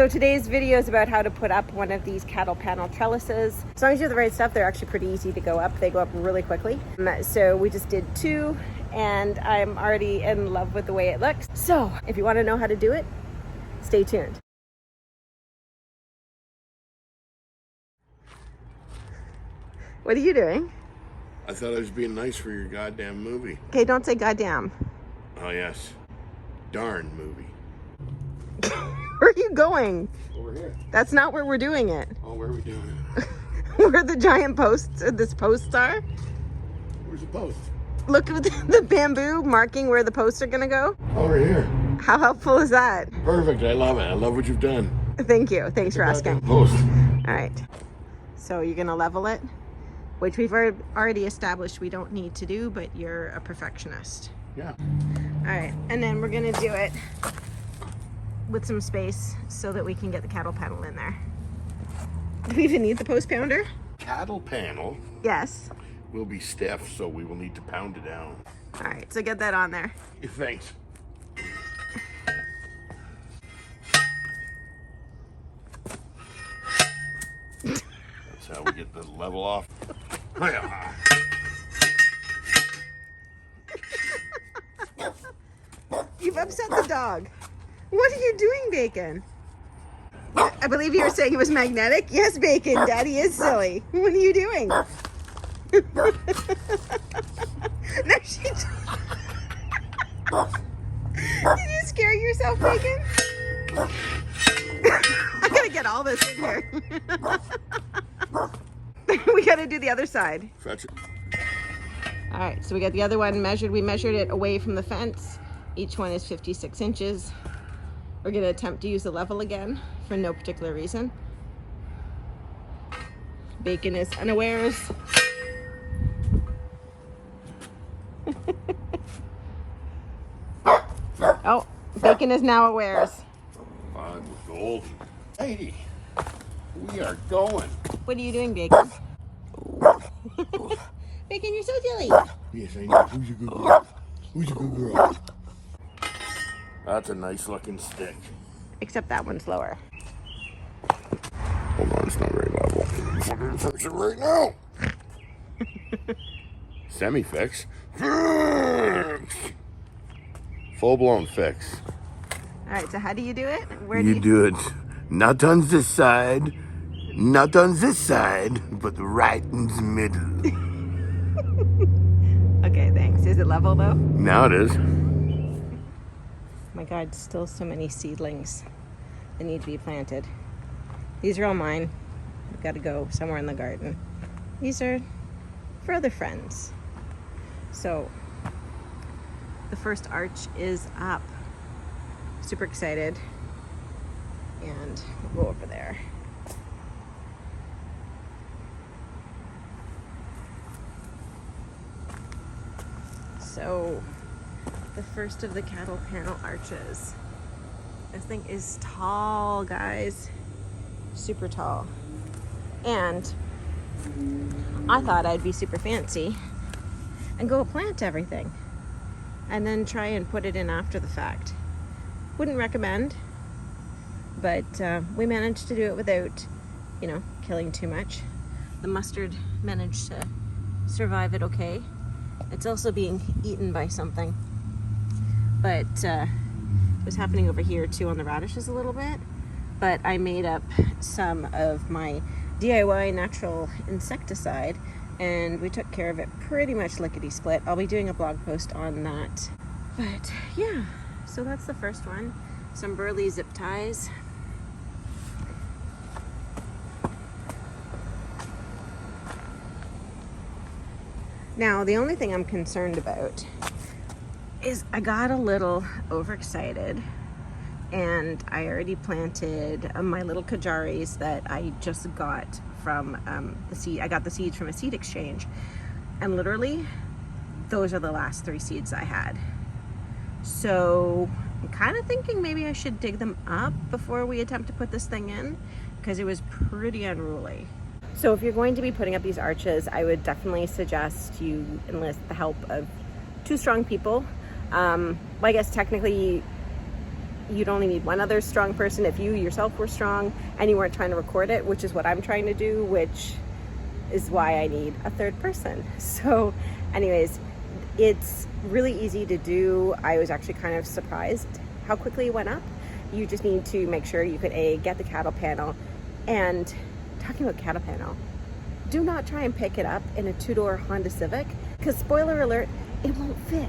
So today's video is about how to put up one of these cattle panel trellises. As long as you have the right stuff, they're actually pretty easy to go up. They go up really quickly. So we just did 2 and I'm already in love with the way it looks. So if you want to know how to do it, stay tuned. What are you doing? I thought I was being nice for your goddamn movie. Okay, don't say goddamn. Oh yes. Darn movie. Where are you going? Over here. That's not where we're doing it. Oh, where are we doing it? Where the giant posts, this posts are. Where's the post? Look at the bamboo marking where the posts are gonna go. Over here. How helpful is that? Perfect. I love it. I love what you've done. Thank you. Thanks for asking. Post. All right. So you're gonna level it, which we've already established we don't need to do, but you're a perfectionist. Yeah. All right. And then we're gonna do it with some space so that we can get the cattle panel in there. Do we even need the post pounder? Cattle panel Yes. will be stiff, so we will need to pound it down. All right, so get that on there. Thanks. That's how we get the level off. You've upset the dog. What are you doing, Bacon? I believe you were saying it was magnetic. Yes, Bacon. Daddy is silly. What are you doing? No, she... Did you scare yourself, Bacon? I gotta get all this in here. We gotta do the other side. Fetch it. All right, so we got the other one measured. We measured it away from the fence. Each one is 56 inches. We're gonna attempt to use the level again for no particular reason. Bacon is unawares. Oh, Bacon is now awares. I'm golden. Lady, we are going. What are you doing, Bacon? Bacon, you're so silly. Yes, I know. Who's a good girl? Who's a good girl? That's a nice looking stick. Except that one's lower. Hold on, it's not very level. I'm gonna fix it right now. Semi-fix. Fix! Full-blown fix. All right, so how do you do it? Where You do it not on this side, not on this side, but right in the middle. Okay, thanks. Is it level though? Now it is. My God, still so many seedlings that need to be planted. These are all mine. I've got to go somewhere in the garden. These are for other friends. So the first arch is up. Super excited. And we'll go over there. So the first of the cattle panel arches. This thing is tall, guys. Super tall. And I thought I'd be super fancy and go plant everything and then try and put it in after the fact. Wouldn't recommend, but we managed to do it without, you know, killing too much. The mustard managed to survive it okay. It's also being eaten by something. But it was happening over here too on the radishes a little bit. But I made up some of my DIY natural insecticide and we took care of it pretty much lickety-split. I'll be doing a blog post on that. But yeah, so that's the first one. Some burley zip ties. Now, the only thing I'm concerned about is I got a little overexcited and I already planted my little kajaris that I just got from the seed. I got the seeds from a seed exchange, and literally those are the last 3 seeds I had. So I'm kind of thinking maybe I should dig them up before we attempt to put this thing in, because it was pretty unruly. So if you're going to be putting up these arches, I would definitely suggest you enlist the help of 2 strong people. I guess technically you'd only need one other strong person if you yourself were strong and you weren't trying to record it, which is what I'm trying to do, which is why I need a third person. So anyways, it's really easy to do. I was actually kind of surprised how quickly it went up. You just need to make sure you could get the cattle panel. And talking about cattle panel, do not try and pick it up in a two-door Honda Civic, because spoiler alert, it won't fit.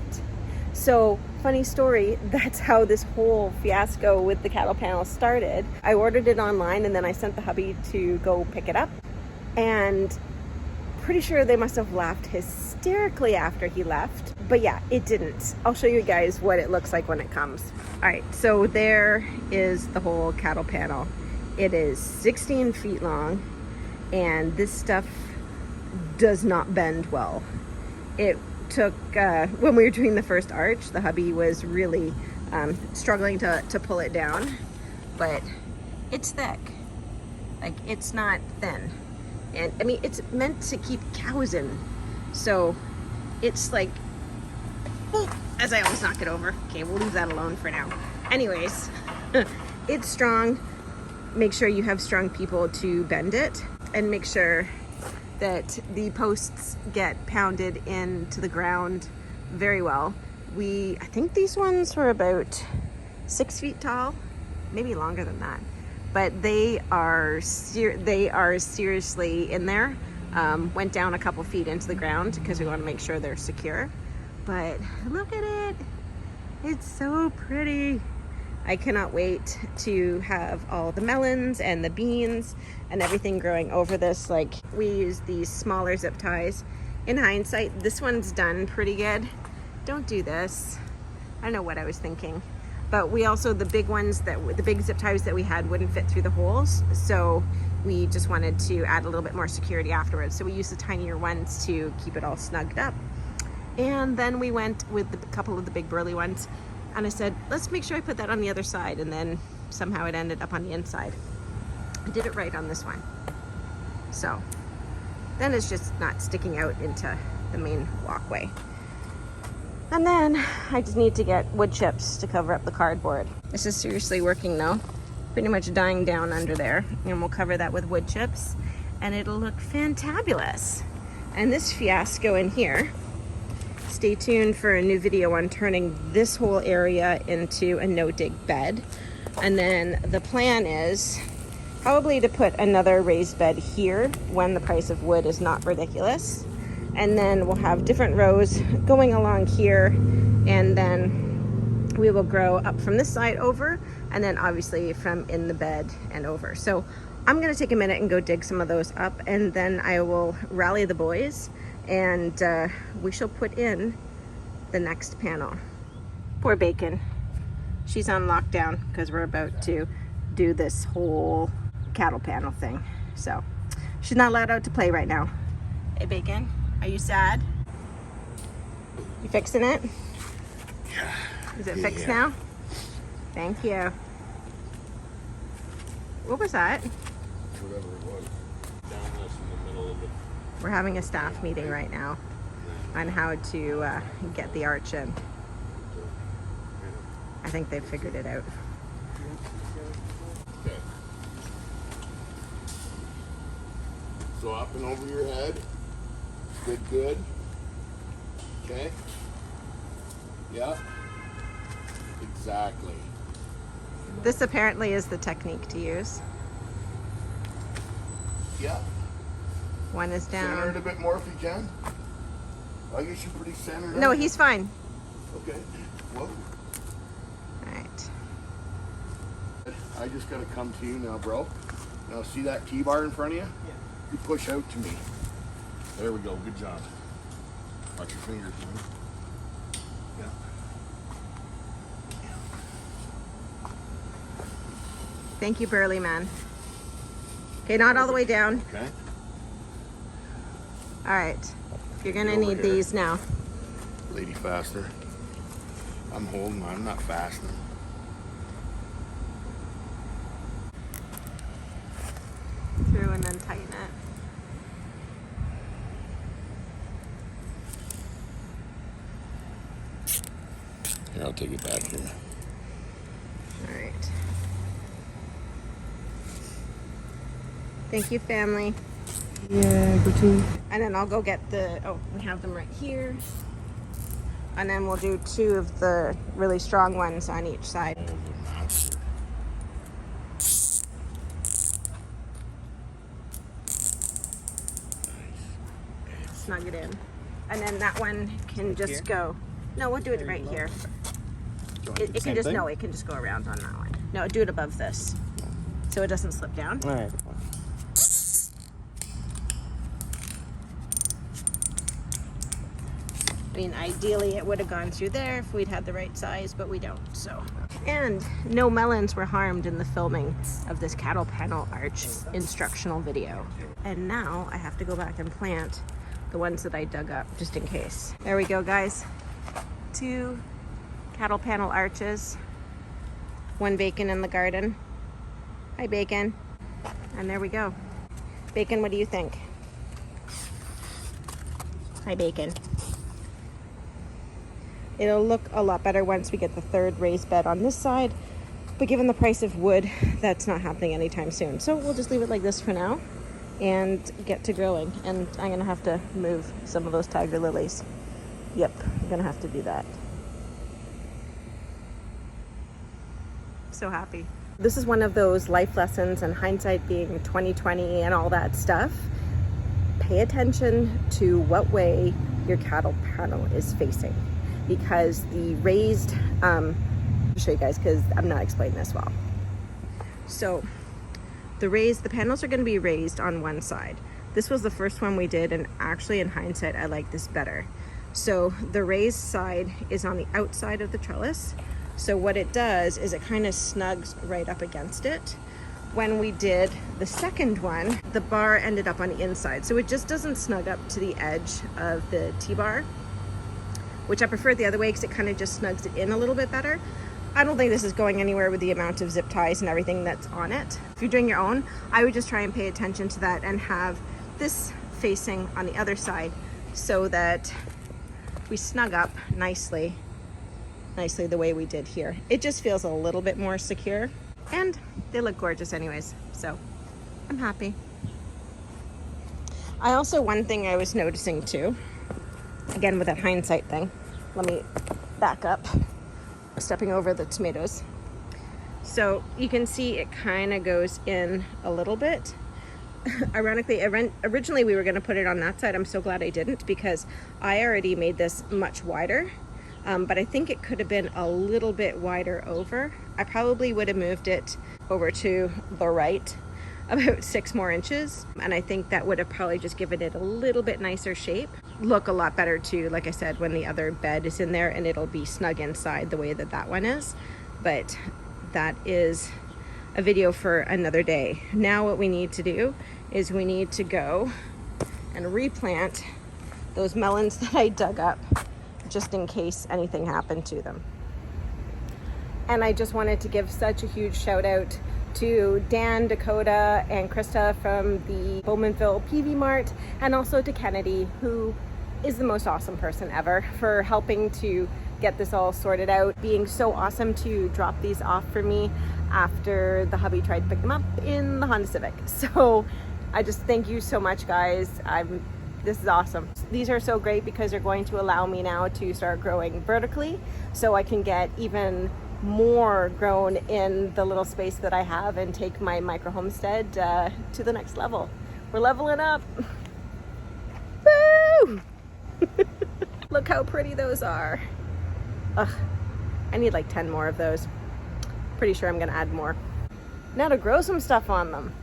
So funny story, that's how this whole fiasco with the cattle panel started. I ordered it online and then I sent the hubby to go pick it up, and pretty sure they must have laughed hysterically after he left. But yeah, it didn't. I'll show you guys what it looks like when it comes. All right, so there is the whole cattle panel. It is 16 feet long, and this stuff does not bend well. It took, when we were doing the first arch, the hubby was really struggling to pull it down, but it's thick. Like, it's not thin. And I mean, it's meant to keep cows in. So it's like, oh, as I almost knock it over. Okay, we'll leave that alone for now. Anyways, it's strong. Make sure you have strong people to bend it, and make sure that the posts get pounded into the ground very well. I think these ones were about 6 feet tall, maybe longer than that. But they are seriously in there. Went down a couple feet into the ground because we want to make sure they're secure. But look at it. It's so pretty. I cannot wait to have all the melons and the beans and everything growing over this. Like, we use these smaller zip ties. In hindsight, this one's done pretty good. Don't do this. I don't know what I was thinking. But we also, the big zip ties that we had wouldn't fit through the holes. So we just wanted to add a little bit more security afterwards. So we used the tinier ones to keep it all snugged up. And then we went with a couple of the big burly ones. And I said, let's make sure I put that on the other side. And then somehow it ended up on the inside. I did it right on this one. So then it's just not sticking out into the main walkway. And then I just need to get wood chips to cover up the cardboard. This is seriously working though. Pretty much dying down under there. And we'll cover that with wood chips and it'll look fantabulous. And this fiasco in here, stay tuned for a new video on turning this whole area into a no-dig bed. And then the plan is probably to put another raised bed here when the price of wood is not ridiculous. And then we'll have different rows going along here, and then we will grow up from this side over, and then obviously from in the bed and over. So I'm gonna take a minute and go dig some of those up, and then I will rally the boys, and we shall put in the next panel. Poor Bacon. She's on lockdown because we're about to do this whole cattle panel thing. So she's not allowed out to play right now. Hey, Bacon. Are you sad? You fixing it? Yeah. Is it fixed now? Thank you. What was that? Whatever it was. Down this in the middle of it. We're having a staff meeting right now on how to get the arch in. I think they've figured it out. Okay. So up and over your head. Good, good. Okay. Yeah. Exactly. This apparently is the technique to use. Yeah. One is Center it down. a bit more if you can. I guess you're pretty centered. No, aren't you? he's fine. Okay. Whoa. All right. I just gotta come to you now, bro. Now see that T-bar in front of you? Yeah. You push out to me. There we go. Good job. Watch your fingers, man. Yeah. Thank you, burly man. Okay, not all the way down. Okay. All right. You're gonna Over need here. these now. Lady faster. I'm holding. I'm not fastening. Through and then tighten it. Here, I'll take it back here. All Thank you, family. Yeah, go to. And then I'll go get the, oh, we have them right here. And then we'll do 2 of the really strong ones on each side. Snug it in. And then that one can just go. No, we'll do it right here. It can just, no, it can just go around on that one. No, do it above this. So it doesn't slip down. All right. I mean, ideally it would have gone through there if we'd had the right size, but we don't, so. And no melons were harmed in the filming of this cattle panel arch instructional video. And now I have to go back and plant the ones that I dug up just in case. There we go, guys. 2 cattle panel arches, 1 Bacon in the garden. Hi, Bacon. And there we go. Bacon, what do you think? Hi, Bacon. It'll look a lot better once we get the 3rd raised bed on this side, but given the price of wood, that's not happening anytime soon. So we'll just leave it like this for now and get to growing. And I'm gonna have to move some of those tiger lilies. Yep, I'm gonna have to do that. So happy. This is one of those life lessons, and hindsight being 2020 and all that stuff. Pay attention to what way your cattle panel is facing, because the raised, I'll show you guys because I'm not explaining this well. So the panels are going to be raised on one side. This was the first one we did, and actually in hindsight I like this better. So the raised side is on the outside of the trellis. So what it does is it kind of snugs right up against it. When we did the second one, the bar ended up on the inside, so it just doesn't snug up to the edge of the T-bar, which I prefer the other way because it kind of just snugs it in a little bit better. I don't think this is going anywhere with the amount of zip ties and everything that's on it. If you're doing your own, I would just try and pay attention to that and have this facing on the other side so that we snug up nicely the way we did here. It just feels a little bit more secure, and they look gorgeous anyways, so I'm happy. I also, one thing I was noticing too, again with that hindsight thing, let me back up, stepping over the tomatoes. So you can see it kind of goes in a little bit. Ironically, originally we were going to put it on that side. I'm so glad I didn't, because I already made this much wider. But I think it could have been a little bit wider over. I probably would have moved it over to the right about 6 more inches. And I think that would have probably just given it a little bit nicer shape. Look a lot better too, like I said, when the other bed is in there, and it'll be snug inside the way that that one is. But that is a video for another day. Now what we need to do is we need to go and replant those melons that I dug up, just in case anything happened to them. And I just wanted to give such a huge shout out to Dan, Dakota, and Krista from the Bowmanville PV Mart, and also to Kennedy, who is the most awesome person ever, for helping to get this all sorted out, being so awesome to drop these off for me after the hubby tried to pick them up in the Honda Civic. So I just thank you so much, guys. This is awesome. These are so great because they're going to allow me now to start growing vertically, so I can get even more grown in the little space that I have and take my micro homestead to the next level. We're leveling up. Woo! Look how pretty those are. Ugh, I need like 10 more of those. Pretty sure I'm gonna add more. Now to grow some stuff on them.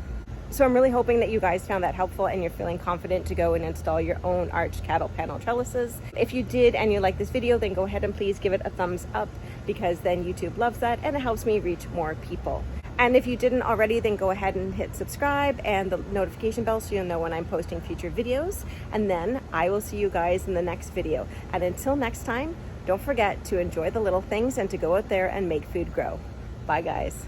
So I'm really hoping that you guys found that helpful and you're feeling confident to go and install your own arched cattle panel trellises. If you did and you like this video, then go ahead and please give it a thumbs up, because then YouTube loves that and it helps me reach more people. And if you didn't already, then go ahead and hit subscribe and the notification bell so you'll know when I'm posting future videos. And then I will see you guys in the next video. And until next time, don't forget to enjoy the little things and to go out there and make food grow. Bye, guys.